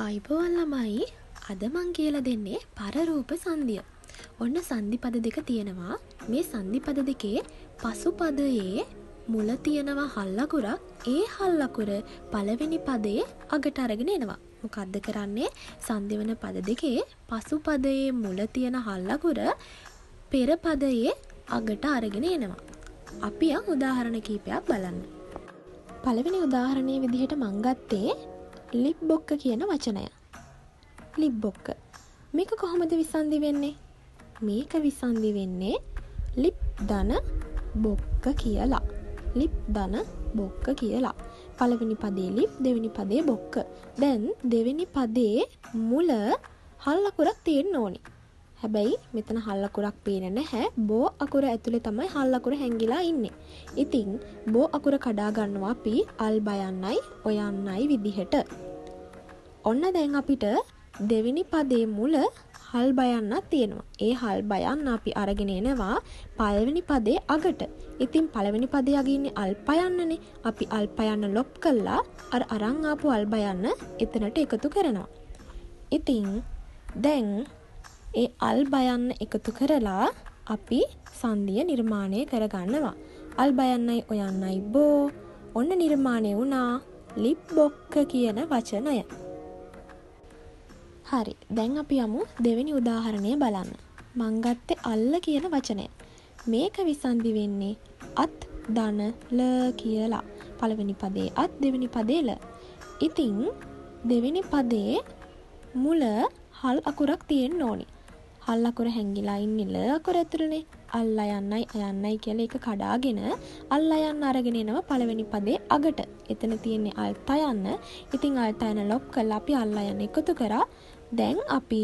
ආයිබෝවන් ළමයි අද මං කියලා දෙන්නේ පරරූප සංදිය. ඔන්න සංදි පද දෙක තියෙනවා. මේ සංදි පද දෙකේ පසු පදයේ මුල තියෙනවා හල් අකුරක්. ඒ හල් අකුර පළවෙනි පදයේ අගට අරගෙන එනවා. මොකද්ද කරන්නේ? සංදි වෙන පද දෙකේ පසු පදයේ මුල තියෙන හල් අකුර පෙර පදයේ අගට අරගෙන එනවා. අපි උදාහරණ කීපයක් බලන්න. පළවෙනි උදාහරණයේ විදිහට මං ගත්තේ ලිප් බොක්ක කියන වචනය. ලිප් බොක්ක. මේක කොහොමද විසන්ධි වෙන්නේ? මේක විසන්ධි වෙන්නේ ලිප් ධන බොක්ක කියලා. ලිප් ධන බොක්ක කියලා. පළවෙනි පදේ ලිප්, දෙවෙනි පදේ බොක්ක. දැන් දෙවෙනි පදේ මුල හල් අකුරක් තියෙන්න ඕනි. හැබැයි මෙතන හල් අකුරක් පේන්නේ නැහැ. බෝ අකුර ඇතුලේ තමයි හල් අකුර හැංගිලා ඉන්නේ. ඉතින් බෝ අකුර කඩා ගන්නවා අපි අල් බයන්නයි ඔයන්නයි විදිහට. ඔන්න දැන් අපිට දෙවෙනි පදේ මුල හල් බයන්නක් තියෙනවා. ඒ හල් බයන්න අපි අරගෙන එනවා පළවෙනි පදේ අගට. ඉතින් පළවෙනි පදේ අග ඉන්නේ අල් පයන්නනේ. අපි අල් පයන්න ලොප් කළා අර අරන් ආපු අල් බයන්න එතනට එකතු කරනවා. ඉතින් දැන් ඒ අල් බයන්න එකතු කරලා අපි සංදිය නිර්මාණය කරගන්නවා. අල් බයන්නයි ඔයන්නයි බෝ. ඔන්න නිර්මාණය වුණා ලිප් බොක්ක කියන වචනය. හරි. දැන් අපි යමු දෙවෙනි උදාහරණය බලන්න. මං ගත්තේ අල්ල කියන වචනය. මේක විසන්ධි වෙන්නේ අත් ධන ල කියලා. පළවෙනි පදේ අත්, දෙවෙනි පදේ ල. ඉතින් දෙවෙනි පදේ මුල හල් අකුරක් තියෙන්න ඕනි. හල් අකුර හැංගිලා ඉන්නේ ල අකුර ඇතුළේනේ. අල්ලා යන්නයි අයන්නයි කියලා එක කඩාගෙන අල්ලා යන්න අරගෙන එනවා පළවෙනි පදේ අගට. එතන තියෙන්නේ අල්තා යන්න. ඉතින් අල්තා යන ලොප් කරලා අපි අල්ලා යන්න එකතු කරා. දැන් අපි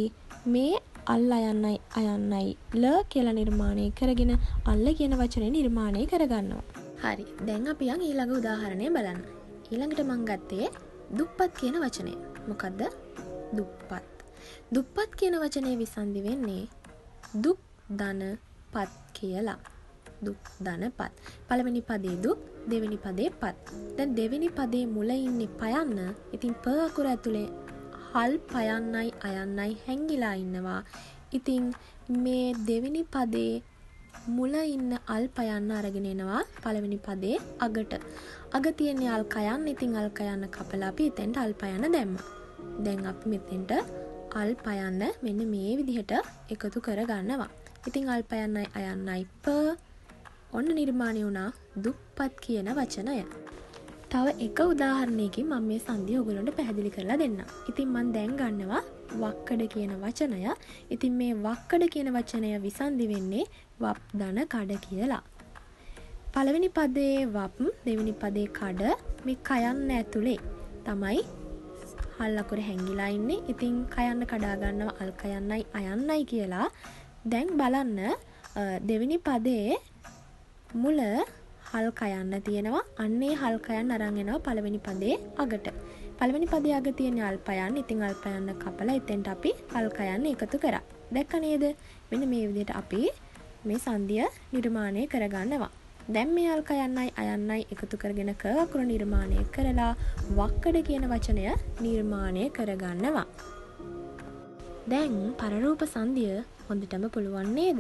මේ අල්ලා යන්නයි අයන්නයි ල කියලා නිර්මාණය කරගෙන අල්ල කියන වචනේ නිර්මාණය කරගන්නවා. හරි. දැන් අපි ඊළඟ උදාහරණය බලන්න. ඊළඟට මම ගත්තේ දුප්පත් කියන වචනය. මොකද්ද? දුප්පත්. දුප්පත් කියන වචනේ විසන්ධි වෙන්නේ දුක් ධන පත් කියලා. දුක් ධන පත්. පළවෙනි පදේ දුක්, දෙවෙනි පදේ පත්. දැන් දෙවෙනි පදේ මුල ඉන්නේ පයන්න. ඉතින් ප අකුර ඇතුලේ හල් පයන්නයි අයන්නයි හැංගිලා ඉන්නවා. ඉතින් මේ දෙවෙනි පදේ මුල ඉන්න අල් පයන්න අරගෙන එනවා පළවෙනි පදේ අගට. අග තියෙන්නේ අල් කයන්න. ඉතින් අල් කයන්න කපලා අපි එතෙන්ට අල් පයන්න දැම්මා. දැන් අපි මෙතෙන්ට අල් පයන්න මෙන්න මේ විදිහට එකතු කර ගන්නවා. ඉතින් අල් පයන්නයි අයන්නයි ප. ඔන්න නිර්මාණය වුණා දුප්පත් කියන වචනය. තව එක උදාහරණයකින් මම මේ සංදිය ඔයගොල්ලන්ට පැහැදිලි කරලා දෙන්නම්. ඉතින් මම දැන් ගන්නවා වක්කඩ කියන වචනය. ඉතින් මේ වක්කඩ කියන වචනය විසන්ධි වෙන්නේ වප් ධන කඩ කියලා. පළවෙනි පදේ වප්, දෙවෙනි පදේ කඩ. මේ කයන්න ඇතුලේ තමයි හල් අකුර හැංගිලා ඉන්නේ. ඉතින් කයන්න කඩා ගන්නවා අල් කයන්නයි අයන්නයි කියලා. දැන් බලන්න දෙවෙනි පදේ මුල හල් කයන්න තියෙනවා. අන්නේ හල් කයන්න අරන් එනවා පළවෙනි පදේ අගට. පළවෙනි පදේ අග තියෙන අල් පයන්න. ඉතින් අල් පයන්න කපලා එතෙන්ට අපි අල් කයන්න එකතු කරා. දැක්ක නේද? මෙන්න මේ විදිහට අපි මේ සංදිය නිර්මාණය කරගන්නවා. දැන් මේ අල් කයන්නයි අයන්නයි එකතු කරගෙන ක අකුර නිර්මාණය කරලා වක්කඩ කියන වචනය නිර්මාණය කරගන්නවා. දැන් පරරූප සංදිය හොඳටම පුළුවන් නේද?